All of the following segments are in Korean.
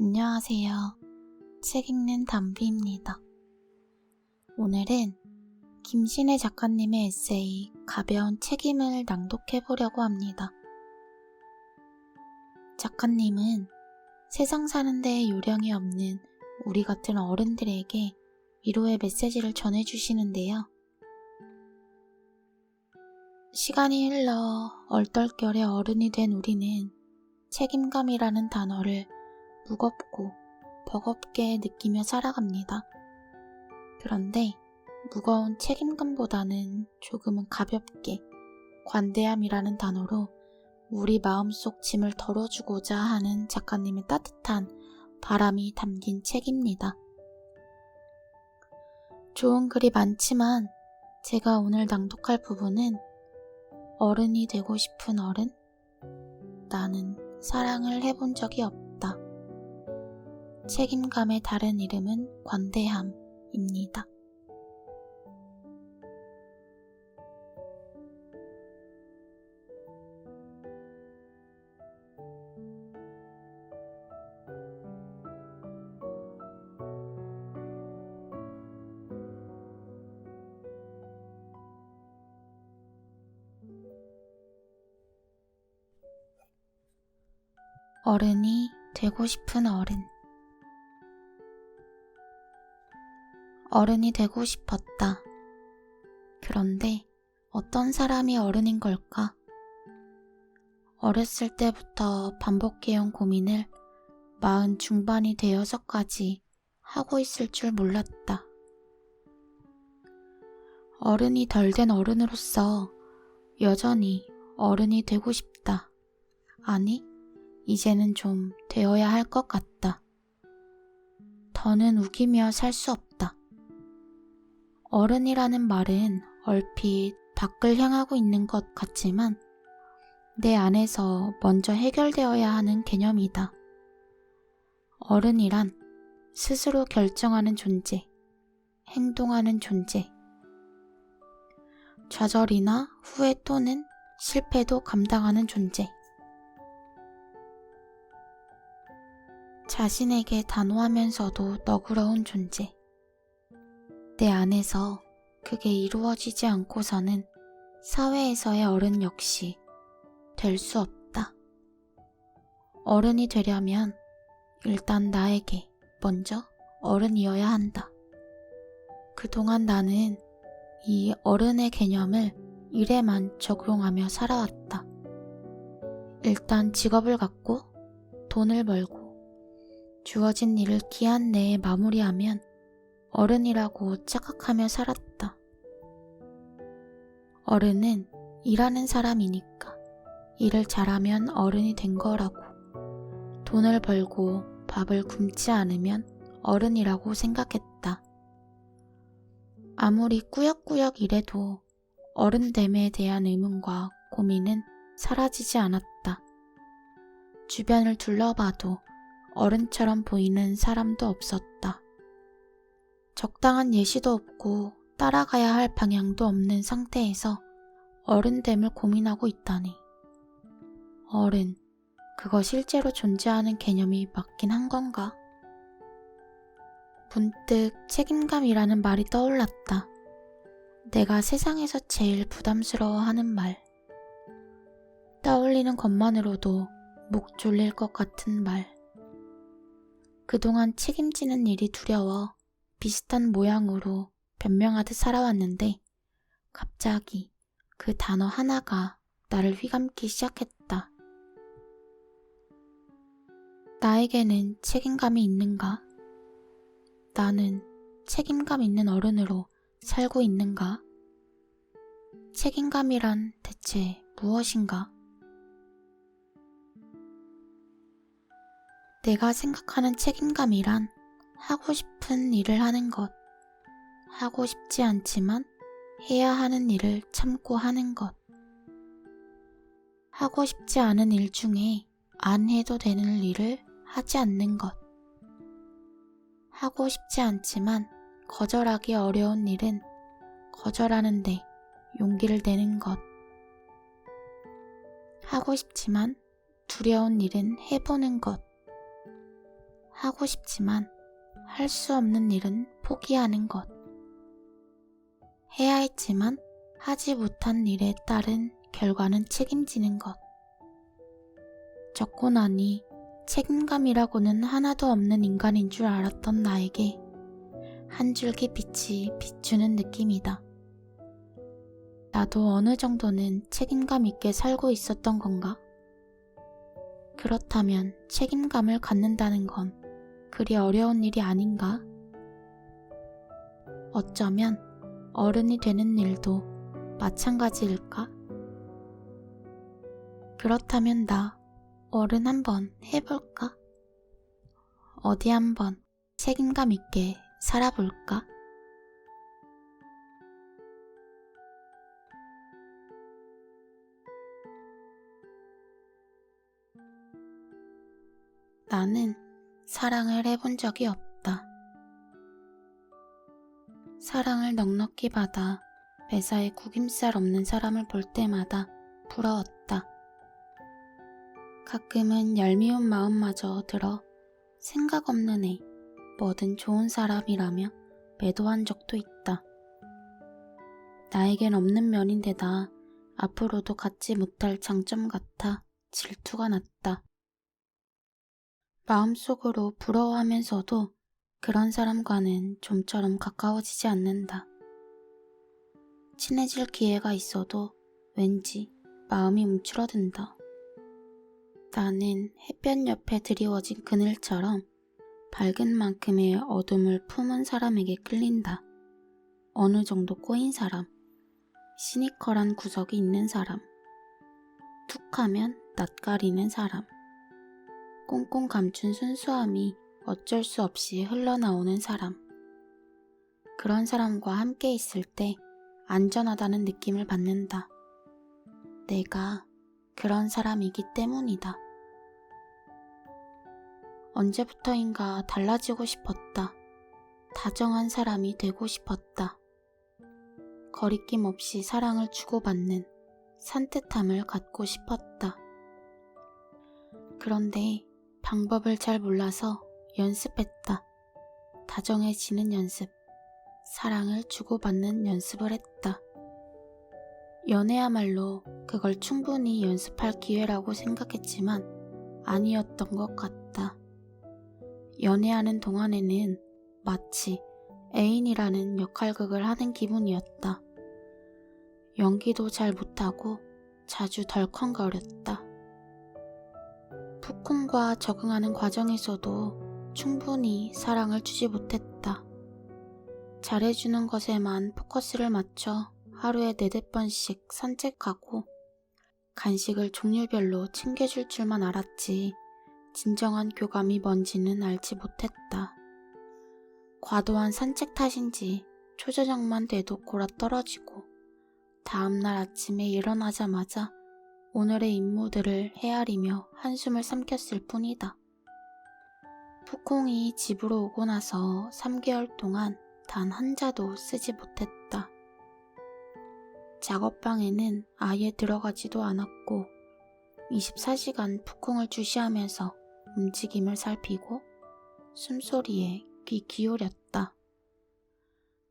안녕하세요. 책 읽는 담비입니다. 오늘은 김신혜 작가님의 에세이 가벼운 책임을 낭독해보려고 합니다. 작가님은 세상 사는데 요령이 없는 우리 같은 어른들에게 위로의 메시지를 전해주시는데요. 시간이 흘러 얼떨결에 어른이 된 우리는 책임감이라는 단어를 무겁고 버겁게 느끼며 살아갑니다. 그런데 무거운 책임감보다는 조금은 가볍게 관대함이라는 단어로 우리 마음속 짐을 덜어주고자 하는 작가님의 따뜻한 바람이 담긴 책입니다. 좋은 글이 많지만 제가 오늘 낭독할 부분은 어른이 되고 싶은 어른? 나는 사랑을 해본 적이 없다. 책임감의 다른 이름은 관대함입니다. 어른이 되고 싶은 어른. 어른이 되고 싶었다. 그런데 어떤 사람이 어른인 걸까? 어렸을 때부터 반복해온 고민을 40 중반이 되어서까지 하고 있을 줄 몰랐다. 어른이 덜 된 어른으로서 여전히 어른이 되고 싶다. 아니, 이제는 좀 되어야 할 것 같다. 더는 우기며 살 수 없다. 어른이라는 말은 얼핏 밖을 향하고 있는 것 같지만 내 안에서 먼저 해결되어야 하는 개념이다. 어른이란 스스로 결정하는 존재, 행동하는 존재, 좌절이나 후회 또는 실패도 감당하는 존재, 자신에게 단호하면서도 너그러운 존재. 내 안에서 그게 이루어지지 않고서는 사회에서의 어른 역시 될 수 없다. 어른이 되려면 일단 나에게 먼저 어른이어야 한다. 그동안 나는 이 어른의 개념을 일에만 적용하며 살아왔다. 일단 직업을 갖고 돈을 벌고 주어진 일을 기한 내에 마무리하면 어른이라고 착각하며 살았다. 어른은 일하는 사람이니까 일을 잘하면 어른이 된 거라고, 돈을 벌고 밥을 굶지 않으면 어른이라고 생각했다. 아무리 꾸역꾸역 일해도 어른됨에 대한 의문과 고민은 사라지지 않았다. 주변을 둘러봐도 어른처럼 보이는 사람도 없었다. 적당한 예시도 없고 따라가야 할 방향도 없는 상태에서 어른됨을 고민하고 있다니. 어른, 그거 실제로 존재하는 개념이 맞긴 한 건가? 문득 책임감이라는 말이 떠올랐다. 내가 세상에서 제일 부담스러워하는 말. 떠올리는 것만으로도 목 졸릴 것 같은 말. 그동안 책임지는 일이 두려워 비슷한 모양으로 변명하듯 살아왔는데 갑자기 그 단어 하나가 나를 휘감기 시작했다. 나에게는 책임감이 있는가? 나는 책임감 있는 어른으로 살고 있는가? 책임감이란 대체 무엇인가? 내가 생각하는 책임감이란 하고 싶은 일을 하는 것, 하고 싶지 않지만 해야 하는 일을 참고 하는 것, 하고 싶지 않은 일 중에 안 해도 되는 일을 하지 않는 것, 하고 싶지 않지만 거절하기 어려운 일은 거절하는데 용기를 내는 것, 하고 싶지만 두려운 일은 해보는 것, 하고 싶지만 할 수 없는 일은 포기하는 것. 해야 했지만 하지 못한 일에 따른 결과는 책임지는 것. 적고 나니 책임감이라고는 하나도 없는 인간인 줄 알았던 나에게 한 줄기 빛이 비추는 느낌이다. 나도 어느 정도는 책임감 있게 살고 있었던 건가? 그렇다면 책임감을 갖는다는 건 그리 어려운 일이 아닌가? 어쩌면 어른이 되는 일도 마찬가지일까? 그렇다면 나 어른 한번 해볼까? 어디 한번 책임감 있게 살아볼까? 나는 사랑을 해본 적이 없다. 사랑을 넉넉히 받아 매사에 구김살 없는 사람을 볼 때마다 부러웠다. 가끔은 얄미운 마음마저 들어 생각 없는 애, 뭐든 좋은 사람이라며 매도한 적도 있다. 나에겐 없는 면인데다 앞으로도 갖지 못할 장점 같아 질투가 났다. 마음속으로 부러워하면서도 그런 사람과는 좀처럼 가까워지지 않는다. 친해질 기회가 있어도 왠지 마음이 움츠러든다. 나는 햇볕 옆에 드리워진 그늘처럼 밝은 만큼의 어둠을 품은 사람에게 끌린다. 어느 정도 꼬인 사람, 시니컬한 구석이 있는 사람, 툭하면 낯가리는 사람, 꽁꽁 감춘 순수함이 어쩔 수 없이 흘러나오는 사람. 그런 사람과 함께 있을 때 안전하다는 느낌을 받는다. 내가 그런 사람이기 때문이다. 언제부터인가 달라지고 싶었다. 다정한 사람이 되고 싶었다. 거리낌 없이 사랑을 주고받는 산뜻함을 갖고 싶었다. 그런데 방법을 잘 몰라서 연습했다. 다정해지는 연습, 사랑을 주고받는 연습을 했다. 연애야말로 그걸 충분히 연습할 기회라고 생각했지만 아니었던 것 같다. 연애하는 동안에는 마치 애인이라는 역할극을 하는 기분이었다. 연기도 잘 못하고 자주 덜컹거렸다. 푸콩과 적응하는 과정에서도 충분히 사랑을 주지 못했다. 잘해주는 것에만 포커스를 맞춰 하루에 4~5번씩 산책하고 간식을 종류별로 챙겨줄 줄만 알았지 진정한 교감이 뭔지는 알지 못했다. 과도한 산책 탓인지 초저녁만 돼도 골아떨어지고 다음날 아침에 일어나자마자 오늘의 임무들을 헤아리며 한숨을 삼켰을 뿐이다. 푸콩이 집으로 오고 나서 3개월 동안 단 한 자도 쓰지 못했다. 작업방에는 아예 들어가지도 않았고 24시간 푸콩을 주시하면서 움직임을 살피고 숨소리에 귀 기울였다.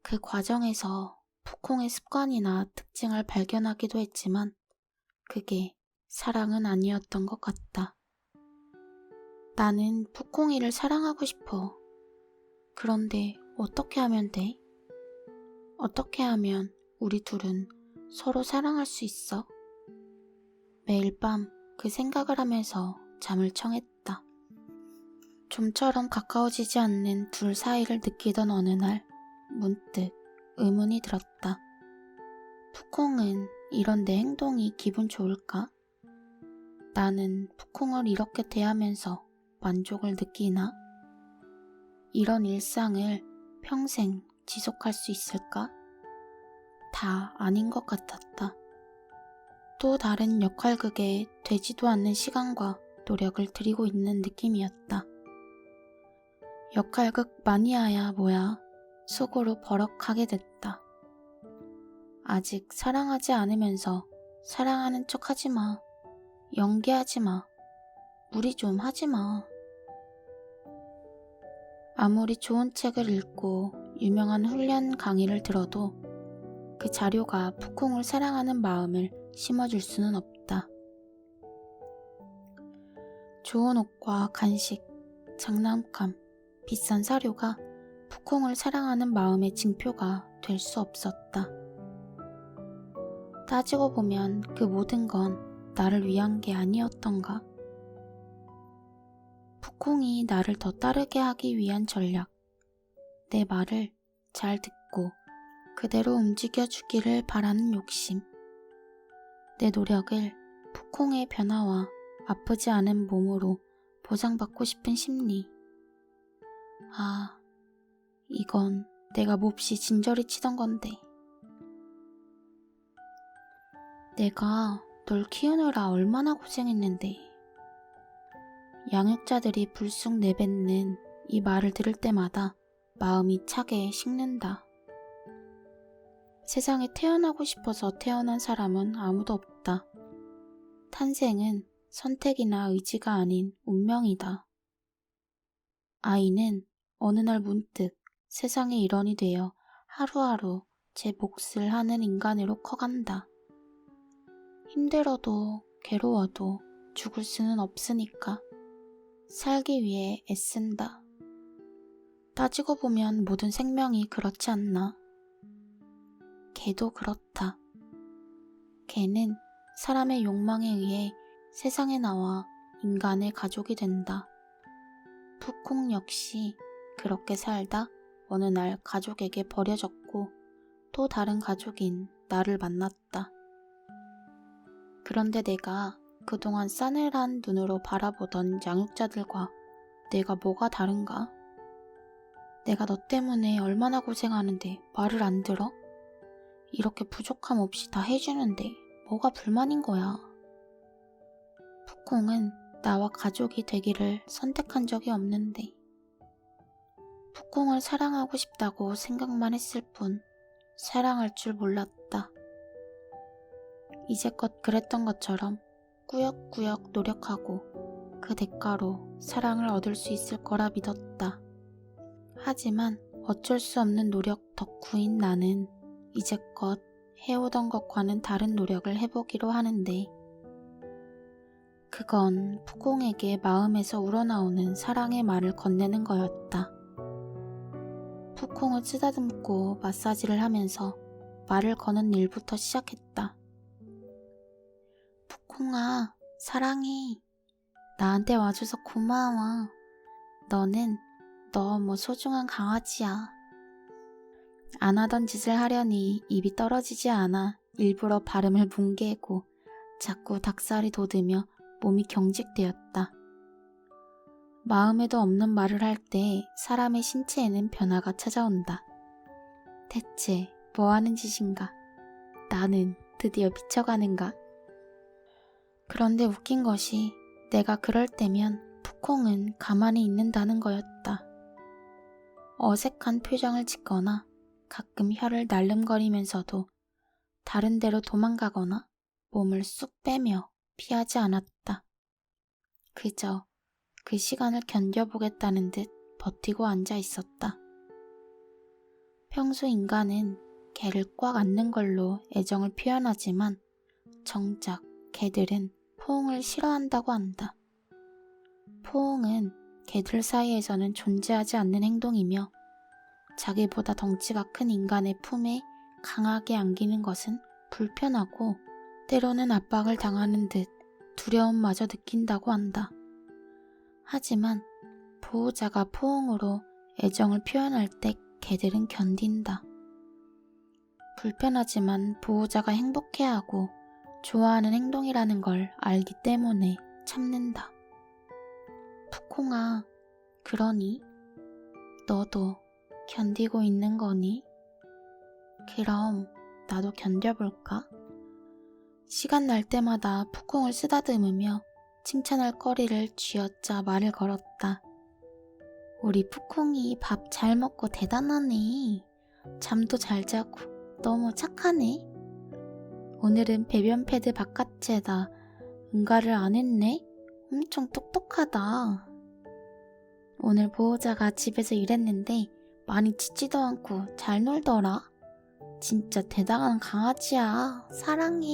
그 과정에서 푸콩의 습관이나 특징을 발견하기도 했지만 그게 사랑은 아니었던 것 같다. 나는 푸콩이를 사랑하고 싶어. 그런데 어떻게 하면 돼? 어떻게 하면 우리 둘은 서로 사랑할 수 있어? 매일 밤 그 생각을 하면서 잠을 청했다. 좀처럼 가까워지지 않는 둘 사이를 느끼던 어느 날 문득 의문이 들었다. 푸콩은 이런 내 행동이 기분 좋을까? 나는 푸콩을 이렇게 대하면서 만족을 느끼나? 이런 일상을 평생 지속할 수 있을까? 다 아닌 것 같았다. 또 다른 역할극에 되지도 않는 시간과 노력을 들이고 있는 느낌이었다. 역할극 마니아야 뭐야 속으로 버럭하게 됐다. 아직 사랑하지 않으면서 사랑하는 척 하지마. 연기하지마. 무리 좀 하지마. 아무리 좋은 책을 읽고 유명한 훈련 강의를 들어도 그 자료가 푸콩을 사랑하는 마음을 심어줄 수는 없다. 좋은 옷과 간식, 장난감, 비싼 사료가 푸콩을 사랑하는 마음의 징표가 될 수 없었다. 따지고 보면 그 모든 건 나를 위한 게 아니었던가? 푸콩이 나를 더 따르게 하기 위한 전략, 내 말을 잘 듣고 그대로 움직여주기를 바라는 욕심, 내 노력을 푸콩의 변화와 아프지 않은 몸으로 보상받고 싶은 심리. 아, 이건 내가 몹시 진저리 치던 건데. 내가 널 키우느라 얼마나 고생했는데. 양육자들이 불쑥 내뱉는 이 말을 들을 때마다 마음이 차게 식는다. 세상에 태어나고 싶어서 태어난 사람은 아무도 없다. 탄생은 선택이나 의지가 아닌 운명이다. 아이는 어느 날 문득 세상의 일원이 되어 하루하루 제 몫을 하는 인간으로 커간다. 힘들어도 괴로워도 죽을 수는 없으니까 살기 위해 애쓴다. 따지고 보면 모든 생명이 그렇지 않나? 개도 그렇다. 개는 사람의 욕망에 의해 세상에 나와 인간의 가족이 된다. 푸콩 역시 그렇게 살다 어느 날 가족에게 버려졌고 또 다른 가족인 나를 만났다. 그런데 내가 그동안 싸늘한 눈으로 바라보던 양육자들과 내가 뭐가 다른가? 내가 너 때문에 얼마나 고생하는데 말을 안 들어? 이렇게 부족함 없이 다 해주는데 뭐가 불만인 거야? 푸콩은 나와 가족이 되기를 선택한 적이 없는데 푸콩을 사랑하고 싶다고 생각만 했을 뿐 사랑할 줄 몰랐다. 이제껏 그랬던 것처럼 꾸역꾸역 노력하고 그 대가로 사랑을 얻을 수 있을 거라 믿었다. 하지만 어쩔 수 없는 노력 덕후인 나는 이제껏 해오던 것과는 다른 노력을 해보기로 하는데 그건 푸콩에게 마음에서 우러나오는 사랑의 말을 건네는 거였다. 푸콩을 쓰다듬고 마사지를 하면서 말을 거는 일부터 시작했다. 푸콩아, 사랑해. 나한테 와줘서 고마워. 너는 너무 소중한 강아지야. 안 하던 짓을 하려니 입이 떨어지지 않아 일부러 발음을 뭉개고 자꾸 닭살이 돋으며 몸이 경직되었다. 마음에도 없는 말을 할 때 사람의 신체에는 변화가 찾아온다. 대체 뭐 하는 짓인가? 나는 드디어 미쳐가는가? 그런데 웃긴 것이 내가 그럴 때면 푸콩은 가만히 있는다는 거였다. 어색한 표정을 짓거나 가끔 혀를 날름거리면서도 다른 데로 도망가거나 몸을 쑥 빼며 피하지 않았다. 그저 그 시간을 견뎌보겠다는 듯 버티고 앉아 있었다. 평소 인간은 개를 꽉 안는 걸로 애정을 표현하지만 정작 개들은 포옹을 싫어한다고 한다. 포옹은 개들 사이에서는 존재하지 않는 행동이며 자기보다 덩치가 큰 인간의 품에 강하게 안기는 것은 불편하고 때로는 압박을 당하는 듯 두려움마저 느낀다고 한다. 하지만 보호자가 포옹으로 애정을 표현할 때 개들은 견딘다. 불편하지만 보호자가 행복해하고 좋아하는 행동이라는 걸 알기 때문에 참는다. 푸콩아, 그러니? 너도 견디고 있는 거니? 그럼 나도 견뎌볼까? 시간 날 때마다 푸콩을 쓰다듬으며 칭찬할 거리를 쥐어짜 말을 걸었다. 우리 푸콩이 밥 잘 먹고 대단하네. 잠도 잘 자고 너무 착하네. 오늘은 배변 패드 바깥에다 응가를 안 했네. 엄청 똑똑하다. 오늘 보호자가 집에서 일했는데 많이 짖지도 않고 잘 놀더라. 진짜 대단한 강아지야. 사랑해.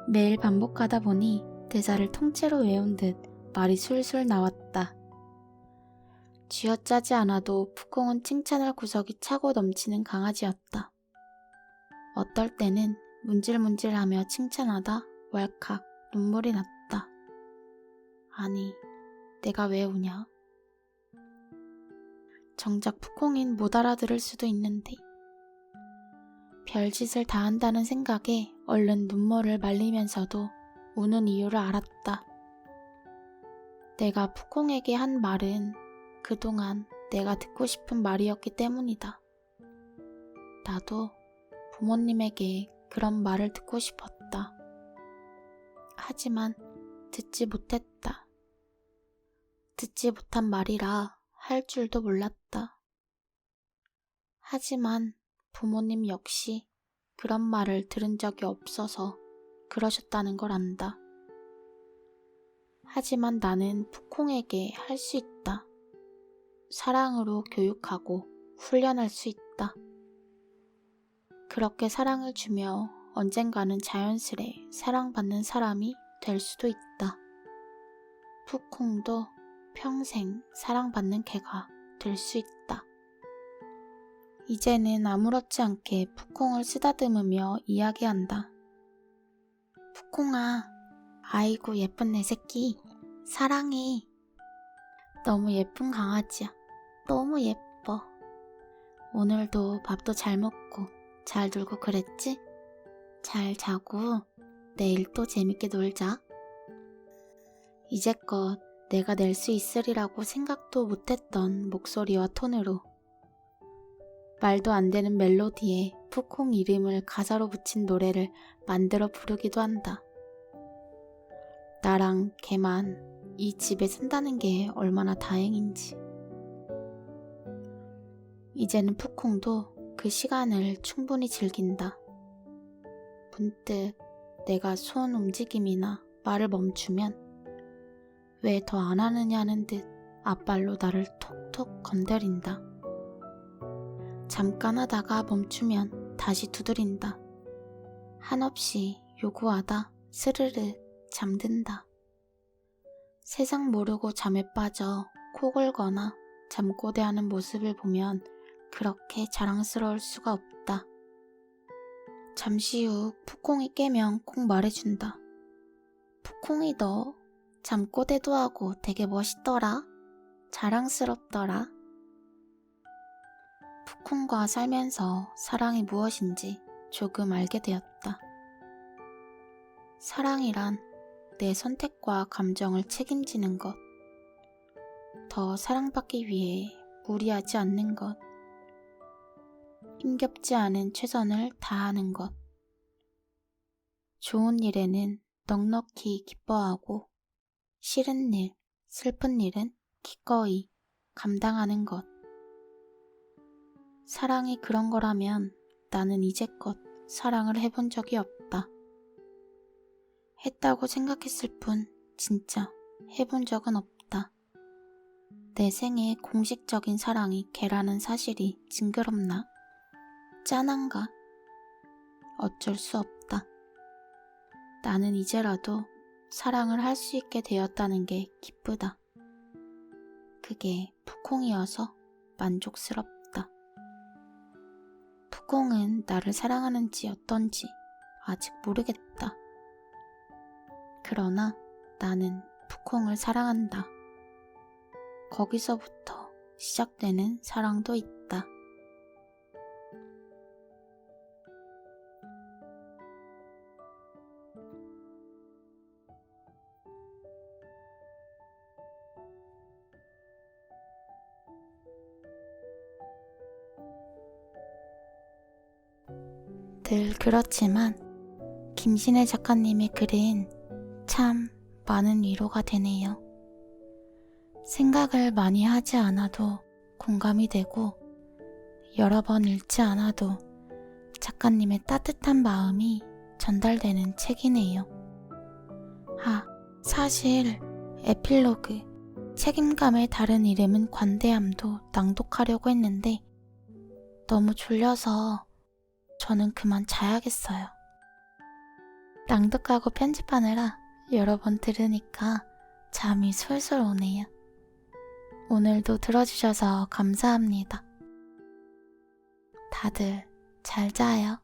매일 반복하다 보니 대사를 통째로 외운 듯 말이 술술 나왔다. 쥐어짜지 않아도 푸콩은 칭찬할 구석이 차고 넘치는 강아지였다. 어떨 때는 문질문질하며 칭찬하다 왈칵 눈물이 났다. 아니, 내가 왜 우냐? 정작 푸콩인 못 알아들을 수도 있는데. 별짓을 다 한다는 생각에 얼른 눈물을 말리면서도 우는 이유를 알았다. 내가 푸콩에게 한 말은 그동안 내가 듣고 싶은 말이었기 때문이다. 나도 부모님에게 그런 말을 듣고 싶었다. 하지만 듣지 못했다. 듣지 못한 말이라 할 줄도 몰랐다. 하지만 부모님 역시 그런 말을 들은 적이 없어서 그러셨다는 걸 안다. 하지만 나는 푸콩에게 할 수 있다. 사랑으로 교육하고 훈련할 수 있다. 그렇게 사랑을 주며 언젠가는 자연스레 사랑받는 사람이 될 수도 있다. 푸콩도 평생 사랑받는 개가 될 수 있다. 이제는 아무렇지 않게 푸콩을 쓰다듬으며 이야기한다. 푸콩아, 아이고 예쁜 내 새끼, 사랑해. 너무 예쁜 강아지야. 너무 예뻐. 오늘도 밥도 잘 먹고 잘 놀고 그랬지? 잘 자고 내일 또 재밌게 놀자. 이제껏 내가 낼 수 있으리라고 생각도 못했던 목소리와 톤으로 말도 안 되는 멜로디에 푸콩 이름을 가사로 붙인 노래를 만들어 부르기도 한다. 나랑 걔만 이 집에 산다는 게 얼마나 다행인지. 이제는 푸콩도 그 시간을 충분히 즐긴다. 문득 내가 손 움직임이나 말을 멈추면 왜 더 안 하느냐는 듯 앞발로 나를 톡톡 건드린다. 잠깐 하다가 멈추면 다시 두드린다. 한없이 요구하다 스르르 잠든다. 세상 모르고 잠에 빠져 코 골거나 잠꼬대하는 모습을 보면 그렇게 자랑스러울 수가 없다. 잠시 후 푸콩이 깨면 꼭 말해준다. 푸콩이 너 잠꼬대도 하고 되게 멋있더라. 자랑스럽더라. 푸콩과 살면서 사랑이 무엇인지 조금 알게 되었다. 사랑이란 내 선택과 감정을 책임지는 것, 더 사랑받기 위해 무리하지 않는 것, 힘겹지 않은 최선을 다하는 것, 좋은 일에는 넉넉히 기뻐하고 싫은 일, 슬픈 일은 기꺼이 감당하는 것. 사랑이 그런 거라면 나는 이제껏 사랑을 해본 적이 없다. 했다고 생각했을 뿐 진짜 해본 적은 없다. 내 생에 공식적인 사랑이 걔라는 사실이 징그럽나? 짠한가? 어쩔 수 없다. 나는 이제라도 사랑을 할 수 있게 되었다는 게 기쁘다. 그게 푸콩이어서 만족스럽다. 푸콩은 나를 사랑하는지 어떤지 아직 모르겠다. 그러나 나는 푸콩을 사랑한다. 거기서부터 시작되는 사랑도 있다. 늘 그렇지만 김신혜 작가님의 글은 참 많은 위로가 되네요. 생각을 많이 하지 않아도 공감이 되고 여러 번 읽지 않아도 작가님의 따뜻한 마음이 전달되는 책이네요. 사실 에필로그 책임감의 다른 이름은 관대함도 낭독하려고 했는데 너무 졸려서 저는 그만 자야겠어요. 낭독하고 편집하느라 여러 번 들으니까 잠이 솔솔 오네요. 오늘도 들어주셔서 감사합니다. 다들 잘 자요.